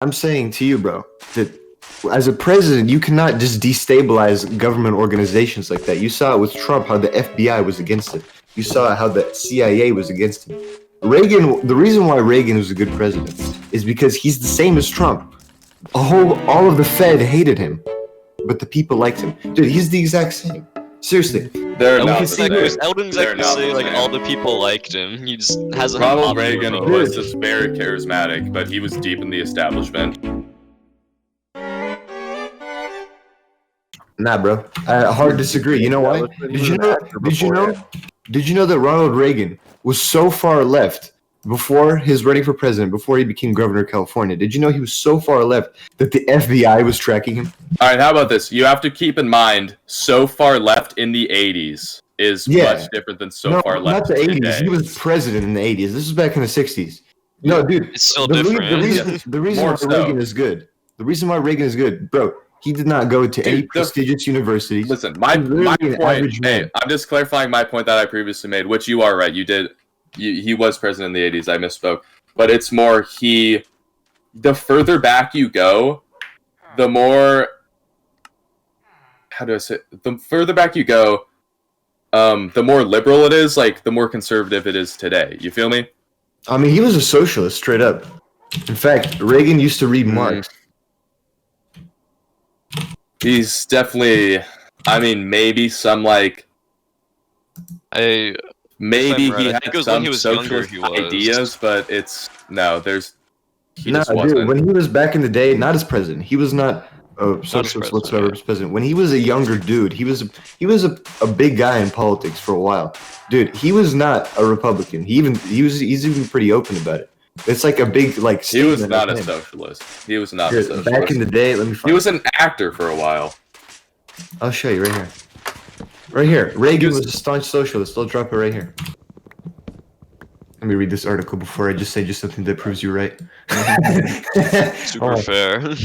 I'm saying to you, bro, that as a president, you cannot just destabilize government organizations like that. You saw it with Trump, how the FBI was against it. You saw how the CIA was against him. Reagan, the reason why Reagan was a good president is because he's the same as Trump. All of the Fed hated him, but the people liked him. Dude, he's the exact same. Seriously. They're I not wouldn't the exactly, same. I wouldn't exactly say like all the people liked him. He just has a Ronald popular Reagan vote. was just very charismatic, but he was deep in the establishment. Nah, bro. Hard disagree. You know why? Did you know that Ronald Reagan was so far left before his running for president, before he became governor of California? Did you know he was so far left that the FBI was tracking him? All right, how about this? You have to keep in mind, so far left in the 80s is much different than so far left not the 80s. today. He was president in the 80s. This was back in the 60s. No, dude. It's still different. The reason why Reagan is good. The reason why Reagan is good, bro. He did not go to any prestigious universities. Listen, my point. Hey, I'm just clarifying my point that I previously made, which you are right. You did. He was president in the 80s. I misspoke. But it's more the further back you go, the more. How do I say? The further back you go, the more liberal it is. Like the more conservative it is today. You feel me? I mean, he was a socialist, straight up. In fact, Reagan used to read Marx. He's definitely. I mean, maybe some like. Maybe he had some socialist ideas, but it's no. He just wasn't. Dude, when he was back in the day, not as president, he was not a socialist whatsoever as president. When he was a younger dude, he was a big guy in politics for a while. Dude, he was not a Republican. He's even pretty open about it. It's like a big like. He was not a socialist. He was not a socialist. Back in the day, let me find. He was an actor for a while. I'll show you right here. Right here. Reagan was a staunch socialist. I'll drop it right here. Let me read this article before I just say something that proves you right. Super fair.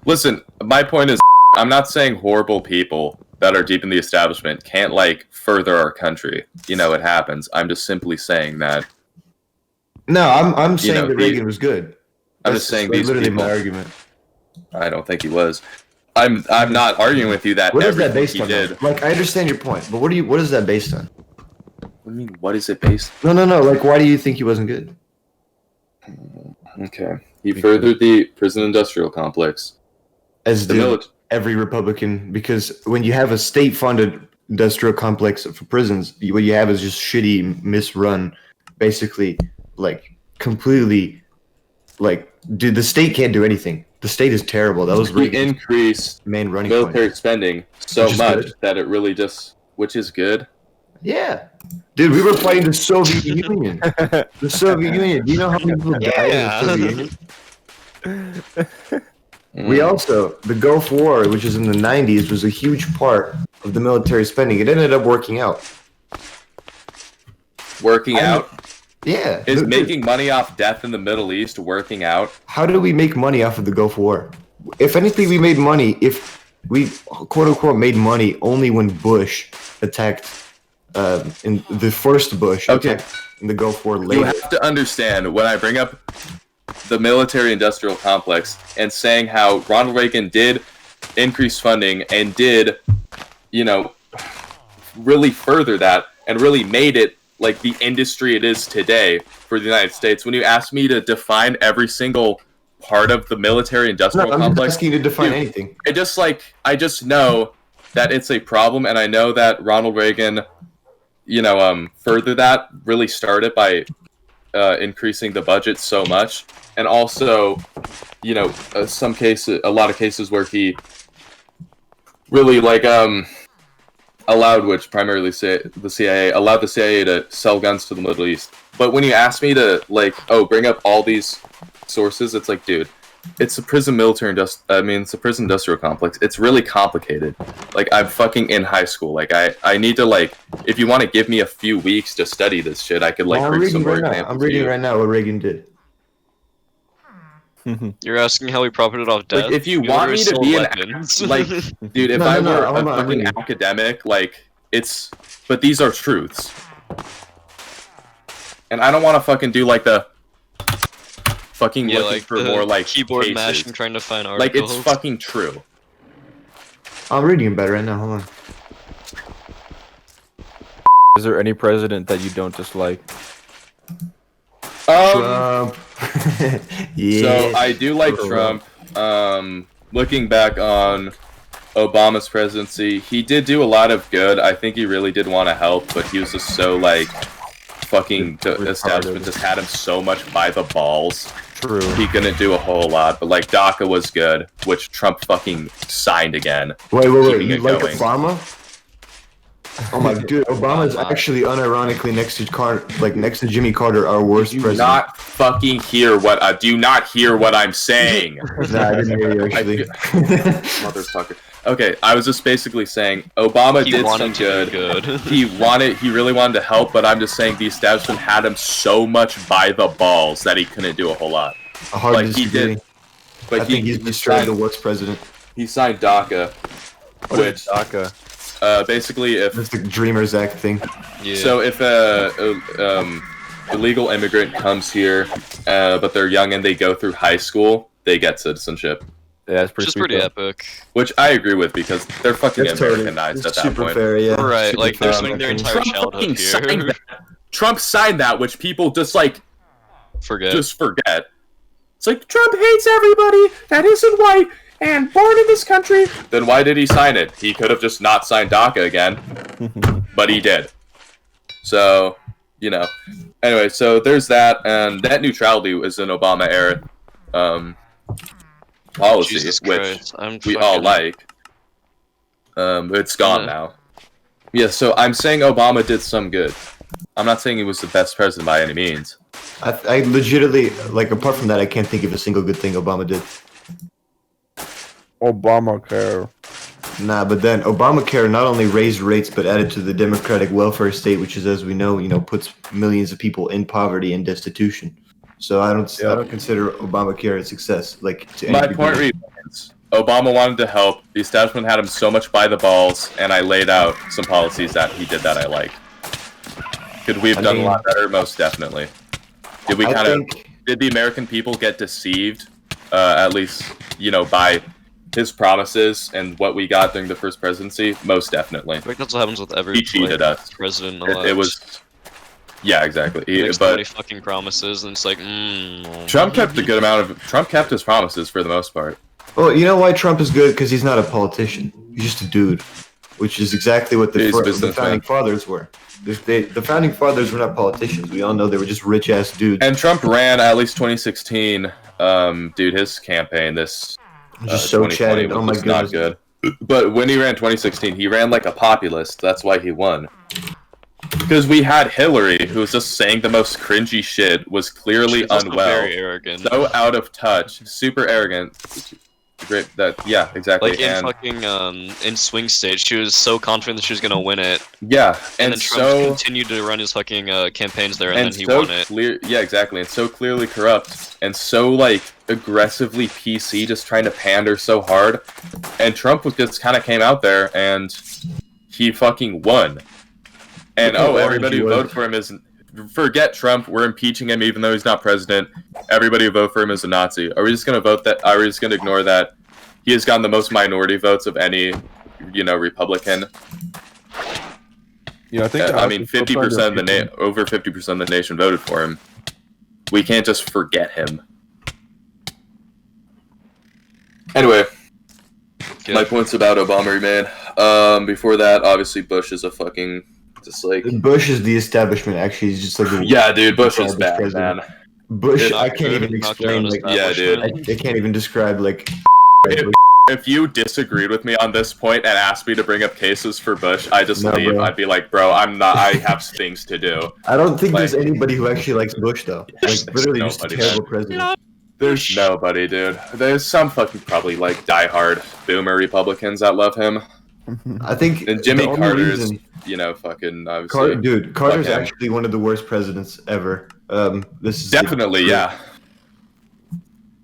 Listen, my point is, I'm not saying horrible people that are deep in the establishment can't like further our country. You know, it happens. I'm just simply saying that. No, I'm saying that Reagan was good. I'm just saying these literally people. My argument. I don't think he was. I'm not arguing with you that what is that everything based he on? did. Like, I understand your point, but what is that based on? What do you mean? What is it based on? No. Like, why do you think he wasn't good? Okay. He furthered the prison-industrial complex. As did every Republican, because when you have a state-funded industrial complex for prisons, what you have is just shitty, misrun, basically, like, completely, like, dude, the state can't do anything. The state is terrible. That was really increased main running military spending so much that it really just, which is good. Yeah, dude, we were fighting the Soviet Union. The Soviet Union. Do you know how many people died in the Soviet Union? We also, the Gulf War, which is in the 90s, was a huge part of the military spending. It ended up working out. Working out? Yeah. Is making money off death in the Middle East working out? How do we make money off of the Gulf War? If anything, we made money if we, quote-unquote, made money only when Bush attacked, in the first Bush attacked in the Gulf War later. You have to understand, when I bring up the military-industrial complex and saying how Ronald Reagan did increase funding and did, really further that and really made it like the industry it is today for the United States. When you ask me to define every single part of the military-industrial complex, I'm not asking you to define anything. I just know that it's a problem, and I know that Ronald Reagan, further that really started by increasing the budget so much, and also, a lot of cases where he really allowed, which primarily the CIA allowed the CIA to sell guns to the Middle East. But when you ask me to bring up all these sources, it's like, dude, it's a prison it's a prison industrial complex. It's really complicated. Like, I'm fucking in high school. Like, I need to if you want to give me a few weeks to study this shit, I could bring some more examples. I'm reading right now what Reagan did. You're asking how we profited off death? If you want me to be dude, if I were a fucking academic, but these are truths. And I don't want to fucking do fucking Yeah, looking like for the more like keyboard cases. mashing, trying to find Like articles. it's fucking true. I'm reading about it right now. Hold on. Is there any president that you don't dislike? Trump. Yeah. So I do like Oh, Trump. Looking back on Obama's presidency, he did do a lot of good. I think he really did want to help, but he was just so like fucking the establishment just had him so much by the balls. True. He couldn't do a whole lot, but like DACA was good, which Trump fucking signed again. Wait. keeping You it like going. Obama? Oh my dude, Obama is actually unironically next to Jimmy Carter, our worst Do you president. not fucking hear what? Do you not hear what I'm saying? Nah, I didn't hear you actually. Motherfucker. Okay, I was just basically saying Obama He did some wanted to good. do good. He really wanted to help, but I'm just saying the establishment had him so much by the balls that he couldn't do a whole lot. A hard Like he disagree. did, but I think he's destroyed the worst president. he signed DACA, What which is DACA? basically if That's the Dreamers Act thing. Yeah. so if a illegal immigrant comes here, but they're young and they go through high school, they get citizenship. Yeah, that's pretty Which is sweet, pretty though. epic. Which I agree with because they're fucking That's totally Americanized it's at that super point. fair, yeah. Right, Super like they're fair. spending their entire Trump childhood fucking signed here. that. Trump signed that, which people just like Forget. just forget. It's like Trump hates everybody that isn't white and born in this country. Then why did he sign it? He could have just not signed DACA again, but he did. So, you know. Anyway, so there's that, and net neutrality is an Obama era policy, Jesus which Christ, I'm we all like. It's gone Yeah. now. Yeah, so I'm saying Obama did some good. I'm not saying he was the best president by any means. I legitimately, like, apart from that, I can't think of a single good thing Obama did. Obamacare. Nah, but then Obamacare not only raised rates but added to the democratic welfare state, which is, as we know, puts millions of people in poverty and destitution. So I don't consider Obamacare a success. Like to My any point degree. remains. Obama wanted to help. The establishment had him so much by the balls, and I laid out some policies that he did that I liked. Could we have done a lot better? Most definitely. Did we I kind of? think Did the American people get deceived? At least, by his promises and what we got during the first presidency? Most definitely. Like that's what happens with every He cheated us. president. It was. Yeah, exactly. He makes so but many fucking promises, and it's like, Trump kept a good amount of. Trump kept his promises for the most part. well, you know why Trump is good? Because he's not a politician. He's just a dude, which is exactly what the He's a the businessman. founding fathers were. The founding fathers were not politicians. We all know they were just rich ass dudes. And Trump ran at least 2016. Dude, his campaign this Just so 2020 chatted. was Oh my just not goodness. good. But when he ran 2016, he ran like a populist. That's why he won. Because we had Hillary, who was just saying the most cringy shit, was clearly she's also unwell, very arrogant. so out of touch, super arrogant. Great. Yeah, exactly. Like in and fucking in swing state, she was so confident that she was gonna win it, yeah, and and then Trump so continued to run his fucking campaigns there, and and then he so won it. clear. Yeah, exactly. And so clearly corrupt, and so like aggressively PC, just trying to pander so hard. And Trump was just kind of came out there and he fucking won. And Look how orange everybody he who was. voted for him is forget Trump. We're impeaching him even though he's not president. Everybody who voted for him is a Nazi. Are we just gonna vote that? Are we just gonna ignore that? He has gotten the most minority votes of any, Republican. I think I mean, 50% of the over 50% of the nation voted for him. We can't just forget him. Anyway, Good. my points about Obama remain. Before that, obviously Bush is a fucking just like Bush is the establishment. Actually, he's just like the yeah, dude. Bush is garbage bad, president. man. Bush. Not I can't good, even not explain. good Like, Yeah, dude. I can't even describe like. If you disagreed with me on this point and asked me to bring up cases for Bush, I just No, leave. bro. I'd be like, bro, I'm not. I have things to do. I don't think Like- there's anybody who actually likes Bush though. There's Like literally just a nobody, terrible man. president. There's nobody, dude. There's some fucking probably like diehard boomer Republicans that love him. I think And Jimmy the only Carter's, reason- fucking obviously. Carter's him. actually one of the worst presidents ever. This is Definitely, yeah.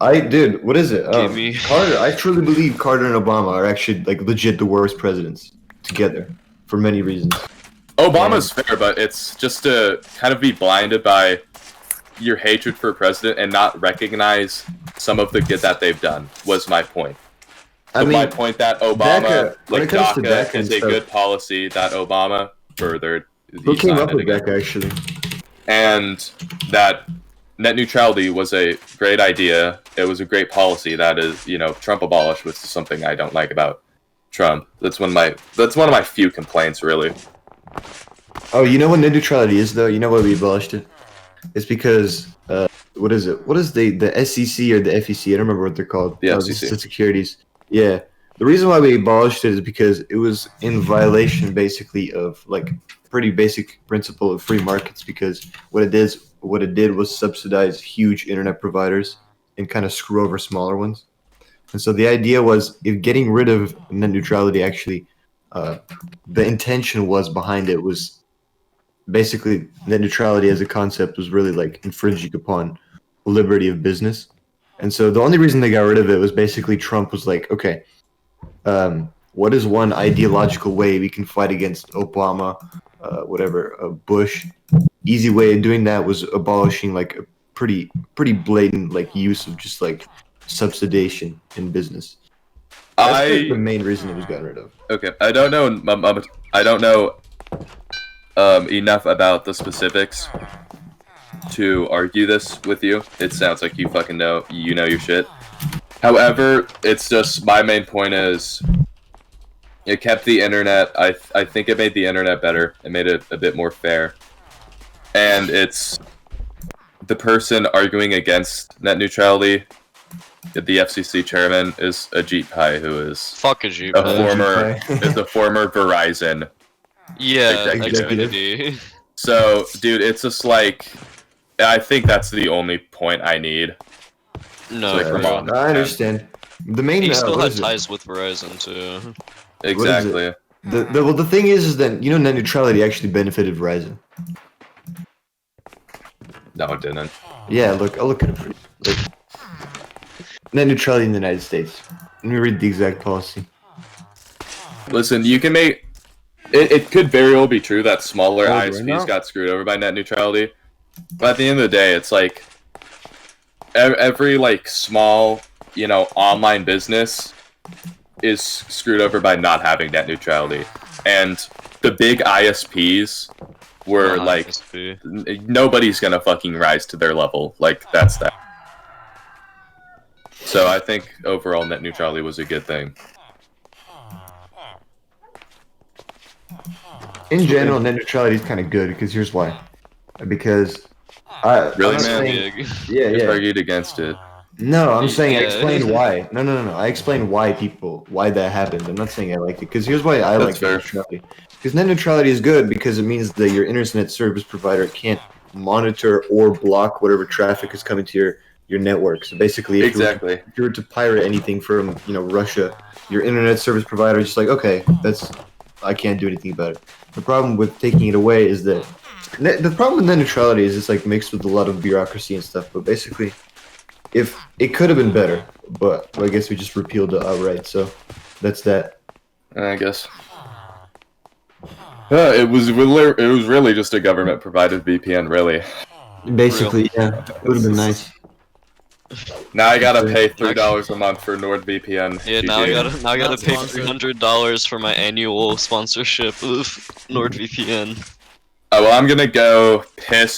What is it? Give me- Carter. I truly believe Carter and Obama are actually like legit the worst presidents together for many reasons. Obama's fair, but it's just to kind of be blinded by, your hatred for a president and not recognize some of the good that they've done. Was my point. So my point that Obama, when it comes to DACA is and a stuff- good policy that Obama furthered. Who He's came not up with again. DACA actually? And that net neutrality was a great idea. It was a great policy. That is, Trump abolished, which is something I don't like about Trump. That's one of my few complaints, really. Oh, you know what net neutrality is though? You know why we abolished it? It's because what is it? What is the SEC or the FEC? I don't remember what they're called. The Oh, FCC. the securities. Yeah. The reason why we abolished it is because it was in violation, basically, of like pretty basic principle of free markets. Because what it did was subsidize huge internet providers and kind of screw over smaller ones. And so the idea was, if getting rid of net neutrality, actually, the intention was behind it was basically net neutrality as a concept was really like infringing upon liberty of business. And so the only reason they got rid of it was basically Trump was like, okay, what is one ideological way we can fight against Obama, Bush? Easy way of doing that was abolishing like a pretty blatant like use of just like subsidization in business. That's like the main reason it was gotten rid of. Okay, I don't know. I don't know enough about the specifics to argue this with you. It sounds like you fucking know your shit. However, it's just my main point is it kept the internet. I think it made the internet better. It made it a bit more fair. And it's the person arguing against net neutrality. The FCC chairman is Ajit Pai, who is Fuck Ajit a Pai. former Verizon. Yeah, executive. Xfinity. So, dude, it's just like I think that's the only point I need. No, Like, come on. I understand. The main he still what had is it? ties with Verizon too. Exactly. The thing is that net neutrality actually benefited Verizon. No, it didn't. Yeah, look, I'll look at it for you. Look. Net neutrality in the United States. Let me read the exact policy. Listen, you can make it could very well be true that smaller Oh, right ISPs now? got screwed over by net neutrality, but at the end of the day, it's like every like small online business is screwed over by not having net neutrality, and the big ISPs were like ISP. nobody's gonna fucking rise to their level. Like that's that. So I think overall net neutrality was a good thing. In general, net neutrality is kind of good because here's why. Because Really, I'm not man? saying- Big. yeah, Just yeah. argued against it. No, I'm saying I Yeah. explain why. No. I explain why that happened. I'm not saying I liked it because here's why I like fair. net neutrality. Because net neutrality is good because it means that your internet service provider can't monitor or block whatever traffic is coming to your network. So basically, if Exactly. you were to pirate anything from Russia, your internet service provider is just like, okay, I can't do anything about it. The problem with taking it away is that the problem with net neutrality is it's like mixed with a lot of bureaucracy and stuff. But basically, if it could have been better, but I guess we just repealed it outright. So that's that. I guess. It was really just a government provided VPN, really. Basically, yeah, it would have been nice. Now I gotta pay $3 a month for NordVPN. Yeah, now I GG. gotta Not pay sponsored. $300 for my annual sponsorship of NordVPN. Oh, well, I'm gonna go piss